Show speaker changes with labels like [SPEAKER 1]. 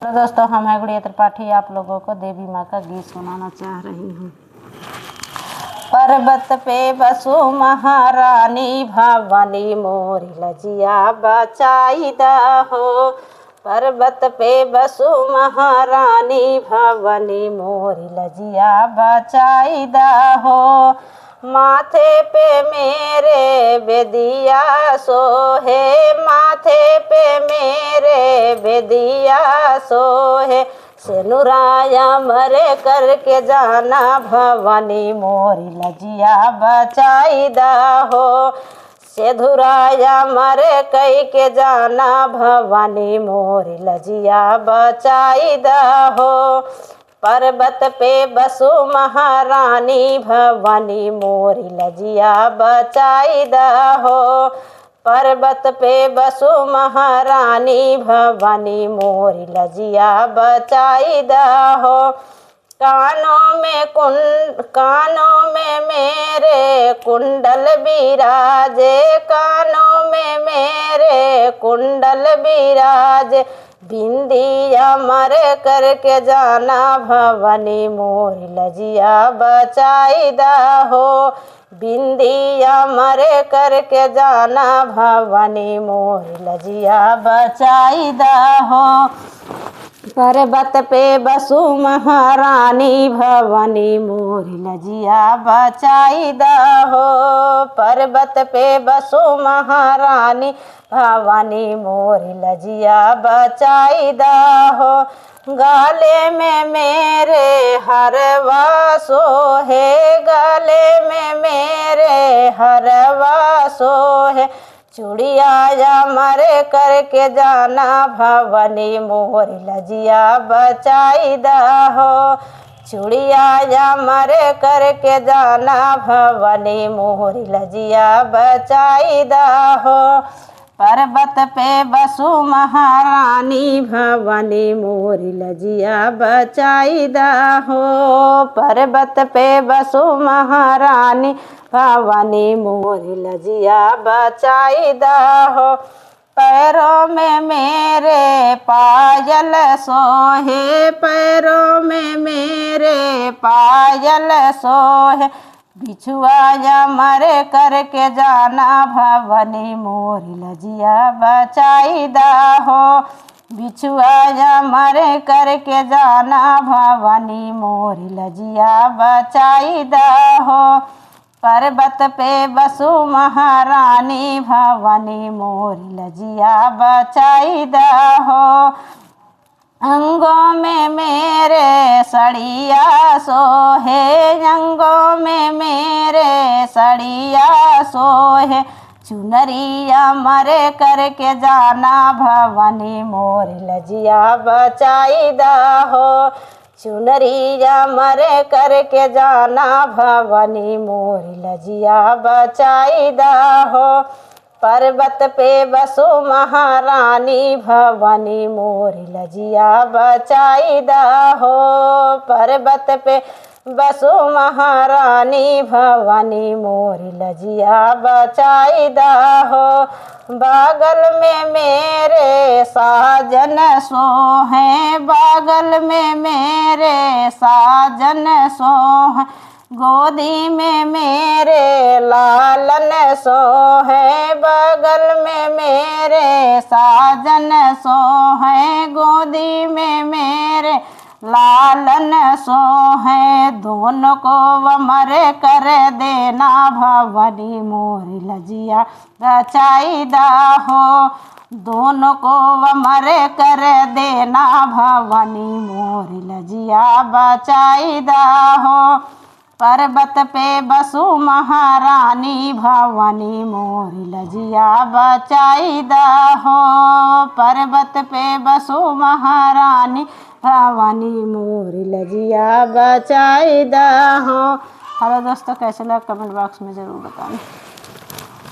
[SPEAKER 1] तो दोस्तों हम हैं गुड़िया त्रिपाठी, आप लोगों को देवी माँ का गीत सुनाना चाह रही हूँ। पर्वत पे बसु महारानी भवानी मोरी लजिया बचाई दहो। पर्वत पे बसु महारानी भवानी मोरी लजिया बचाई दहो। माथे पे मेरे बेदिया सोहे, माथे पे मेरे बेदिया सोहे। सेनुराया मरे करके जाना भवानी मोरी लजिया बचाई दहो। सेधुराया मरे कई के जाना भवानी मोरी लजिया बचाई दहो। पर्वत पे बसु महारानी भवानी मोरी लजिया बचाई दहो। पर्वत पे बसु महारानी भवानी मोरी लजिया बचाई दहो। कानों में मेरे कुंडल बिराजे, कानों में मेरे कुंडल बिराजे। बिंदिया मरे करके जाना भवानी मोरी लजिया बचाई दहो। बिंदिया मरे करके जाना भवानी मोरी लजिया बचाई दहो। पर्वत पे बसु महारानी भवानी मोरी लजिया बचाई दहो। पर्वत पे बसु महारानी भवानी मोरी लजिया बचाई दहो। गले में मेरे हरवा सोहे, गले में मेरे हरवा सोहे। चूड़िया या मरे करके जाना भवानी मोरी लजिया बचाई दहो। चूड़िया या मरे करके जाना भवानी मोरी लजिया बचाई दहो। पर्वत पे बसु महारानी भवानी मोरी लजिया बचाई दहो। पर्वत पे बसु महारानी भवानी मोरी लजिया बचाई दहो। पैरों में मेरे पायल सोहे, पैरों में मेरे पायल सोहे। बिछुआ या मरे करके जाना भवानी मोरी लजिया बचाई दहो। बिछुआ या मरे करके जाना भवानी मोरी लजिया बचाई दहो। पर्वत पे बसु महारानी भवानी मोरी लजिया बचाई दहो। अंगों में मेरे सड़िया सोहे, अंगों में मेरे सड़िया सोहे। चुनरिया मरे करके जाना भवानी मोरी लजिया बचाई दहो। चुनरिया मरे करके जाना भवानी मोरी लजिया बचाई दहो। पर्वत पे बसु महारानी भवानी मोरी लजिया बचाई दहो। पर्वत पे बसु महारानी भवानी मोरी लजिया बचाई दहो। बागल में मेरे साजन सोहे, बागल में मेरे साजन सोहे। गोदी में मेरे लालन सोहे, बगल में मेरे साजन सोहे। गोदी में मेरे लालन सोहे। दोनों को वमरे कर देना भवानी मोरी लजिया बचाई दहो। दोनों को वमरे कर देना भवानी मोरी लजिया बचाई दहो। पर्वत पे बसु महारानी भवानी मोरी लजिया बचाई दहो। पर्वत पे बसु महारानी भवानी मोरी लजिया बचाई दहो। हेलो दोस्तों, कैसे लगा कमेंट बॉक्स में ज़रूर बताना।